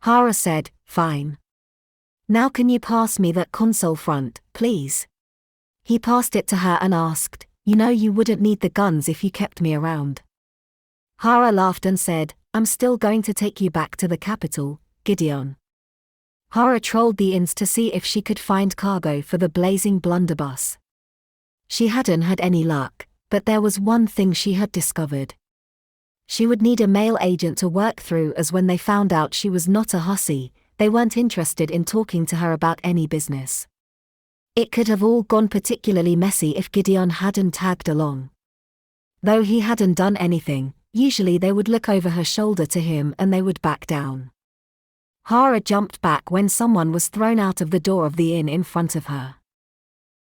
Hara said, "Fine. Now can you pass me that console front, please?" He passed it to her and asked, "You know you wouldn't need the guns if you kept me around." Hara laughed and said, "I'm still going to take you back to the capital, Gideon." Hara trolled the inns to see if she could find cargo for the blazing blunderbuss. She hadn't had any luck, but there was one thing she had discovered. She would need a male agent to work through, as when they found out she was not a hussy, they weren't interested in talking to her about any business. It could have all gone particularly messy if Gideon hadn't tagged along. Though he hadn't done anything, usually they would look over her shoulder to him and they would back down. Hara jumped back when someone was thrown out of the door of the inn in front of her.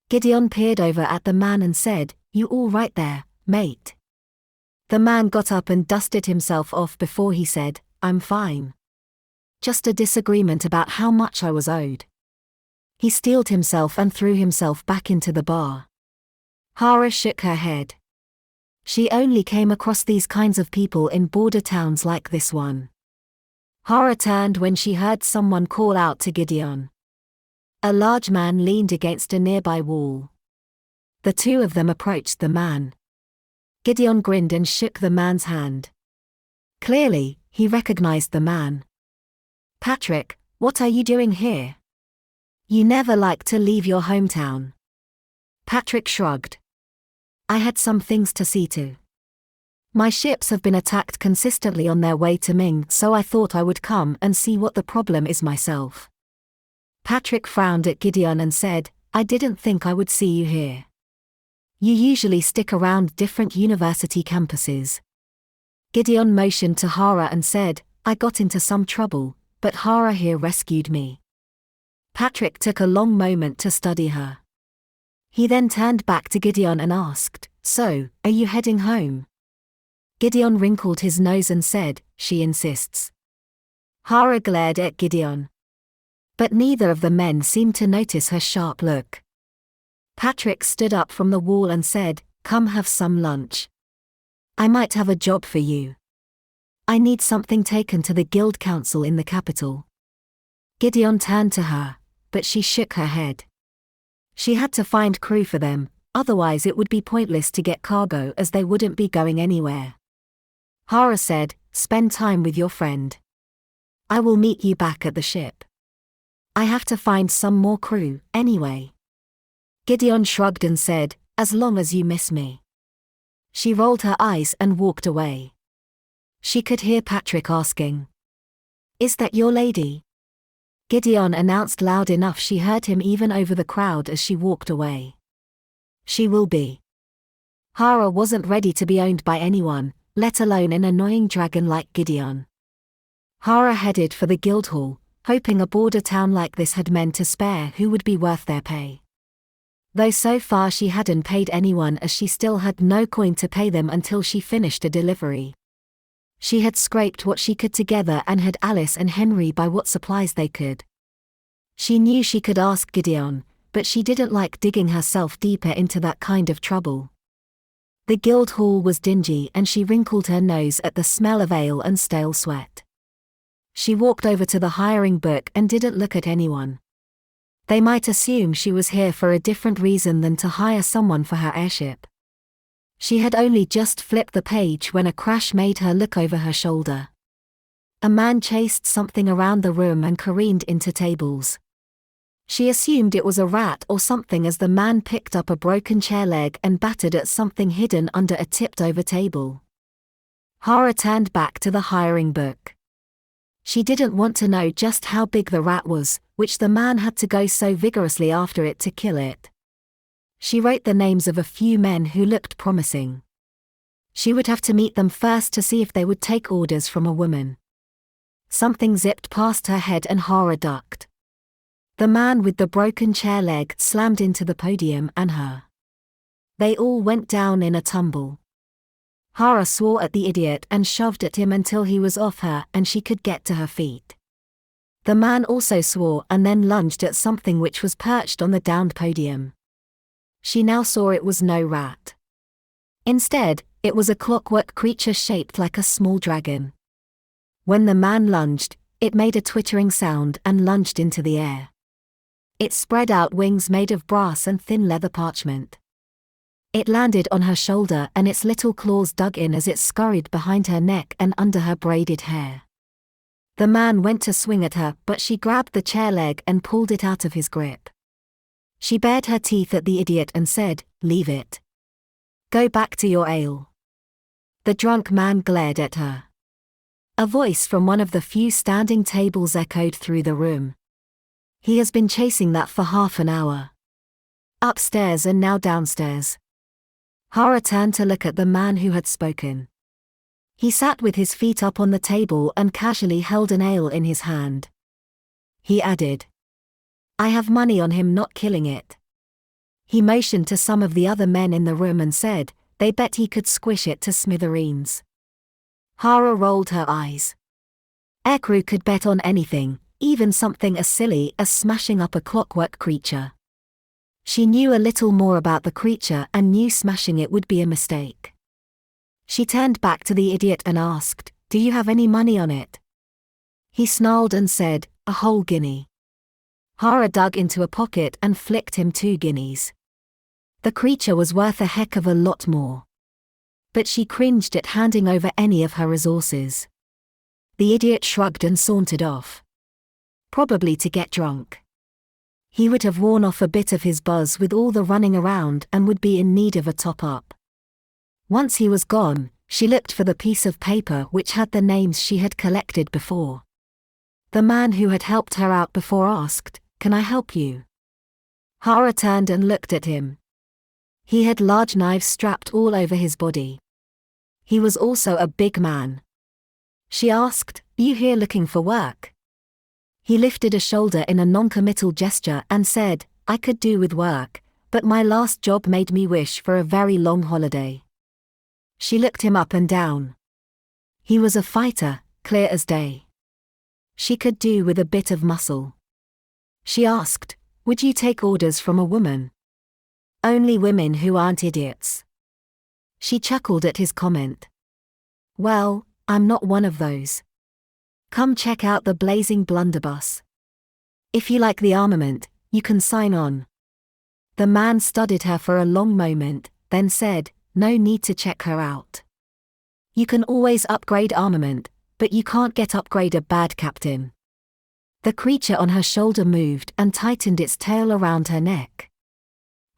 Gideon peered over at the man and said, "You all right there, mate?" The man got up and dusted himself off before he said, "I'm fine. Just a disagreement about how much I was owed." He steeled himself and threw himself back into the bar. Hara shook her head. She only came across these kinds of people in border towns like this one. Hara turned when she heard someone call out to Gideon. A large man leaned against a nearby wall. The two of them approached the man. Gideon grinned and shook the man's hand. Clearly, he recognized the man. "Patrick, what are you doing here? You never like to leave your hometown." Patrick shrugged. "I had some things to see to. My ships have been attacked consistently on their way to Ming, so I thought I would come and see what the problem is myself." Patrick frowned at Gideon and said, "I didn't think I would see you here. You usually stick around different university campuses." Gideon motioned to Hara and said, "I got into some trouble, but Hara here rescued me." Patrick took a long moment to study her. He then turned back to Gideon and asked, "So, are you heading home?" Gideon wrinkled his nose and said, "She insists." Hara glared at Gideon. But neither of the men seemed to notice her sharp look. Patrick stood up from the wall and said, "Come have some lunch. I might have a job for you. I need something taken to the guild council in the capital." Gideon turned to her, but she shook her head. She had to find crew for them, otherwise it would be pointless to get cargo as they wouldn't be going anywhere. Hara said, "Spend time with your friend. I will meet you back at the ship. I have to find some more crew, anyway." Gideon shrugged and said, "As long as you miss me." She rolled her eyes and walked away. She could hear Patrick asking, "Is that your lady?" Gideon announced loud enough she heard him even over the crowd as she walked away. "She will be." Hara wasn't ready to be owned by anyone, let alone an annoying dragon like Gideon. Hara headed for the guild hall, hoping a border town like this had men to spare who would be worth their pay. Though so far she hadn't paid anyone, as she still had no coin to pay them until she finished a delivery. She had scraped what she could together and had Alice and Henry buy what supplies they could. She knew she could ask Gideon, but she didn't like digging herself deeper into that kind of trouble. The guild hall was dingy and she wrinkled her nose at the smell of ale and stale sweat. She walked over to the hiring book and didn't look at anyone. They might assume she was here for a different reason than to hire someone for her airship. She had only just flipped the page when a crash made her look over her shoulder. A man chased something around the room and careened into tables. She assumed it was a rat or something as the man picked up a broken chair leg and battered at something hidden under a tipped-over table. Hara turned back to the hiring book. She didn't want to know just how big the rat was, which the man had to go so vigorously after it to kill it. She wrote the names of a few men who looked promising. She would have to meet them first to see if they would take orders from a woman. Something zipped past her head and Hara ducked. The man with the broken chair leg slammed into the podium and her. They all went down in a tumble. Hara swore at the idiot and shoved at him until he was off her and she could get to her feet. The man also swore and then lunged at something which was perched on the downed podium. She now saw it was no rat. Instead, it was a clockwork creature shaped like a small dragon. When the man lunged, It made a twittering sound and lunged into the air. It spread out wings made of brass and thin leather parchment. It landed on her shoulder and its little claws dug in as it scurried behind her neck and under her braided hair. The man went to swing at her, but she grabbed the chair leg and pulled it out of his grip. She bared her teeth at the idiot and said, "Leave it. Go back to your ale." The drunk man glared at her. A voice from one of the few standing tables echoed through the room. "He has been chasing that for half an hour. Upstairs and now downstairs." Hara turned to look at the man who had spoken. He sat with his feet up on the table and casually held an ale in his hand. He added, "I have money on him not killing it." He motioned to some of the other men in the room and said, "They bet he could squish it to smithereens." Hara rolled her eyes. Aircrew could bet on anything, even something as silly as smashing up a clockwork creature. She knew a little more about the creature and knew smashing it would be a mistake. She turned back to the idiot and asked, "Do you have any money on it?" He snarled and said, "A whole guinea." Hara dug into a pocket and flicked him 2 guineas. The creature was worth a heck of a lot more. But she cringed at handing over any of her resources. The idiot shrugged and sauntered off. Probably to get drunk. He would have worn off a bit of his buzz with all the running around and would be in need of a top-up. Once he was gone, she looked for the piece of paper which had the names she had collected before. The man who had helped her out before asked, "Can I help you?" Hara turned and looked at him. He had large knives strapped all over his body. He was also a big man. She asked, "You here looking for work?" He lifted a shoulder in a non-committal gesture and said, "I could do with work, but my last job made me wish for a very long holiday." She looked him up and down. He was a fighter, clear as day. She could do with a bit of muscle. She asked, "Would you take orders from a woman?" "Only women who aren't idiots." She chuckled at his comment. "Well, I'm not one of those. Come check out the blazing blunderbuss. If you like the armament, you can sign on." The man studied her for a long moment, then said, "No need to check her out. You can always upgrade armament, but you can't get upgrade a bad captain." The creature on her shoulder moved and tightened its tail around her neck.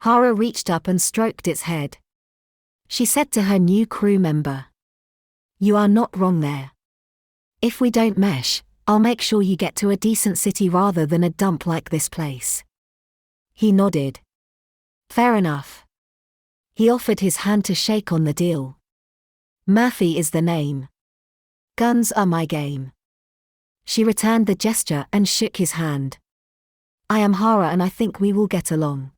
Hara reached up and stroked its head. She said to her new crew member, "You are not wrong there. If we don't mesh, I'll make sure you get to a decent city rather than a dump like this place." He nodded. "Fair enough." He offered his hand to shake on the deal. "Murphy is the name. Guns are my game." She returned the gesture and shook his hand. "I am Hara and I think we will get along."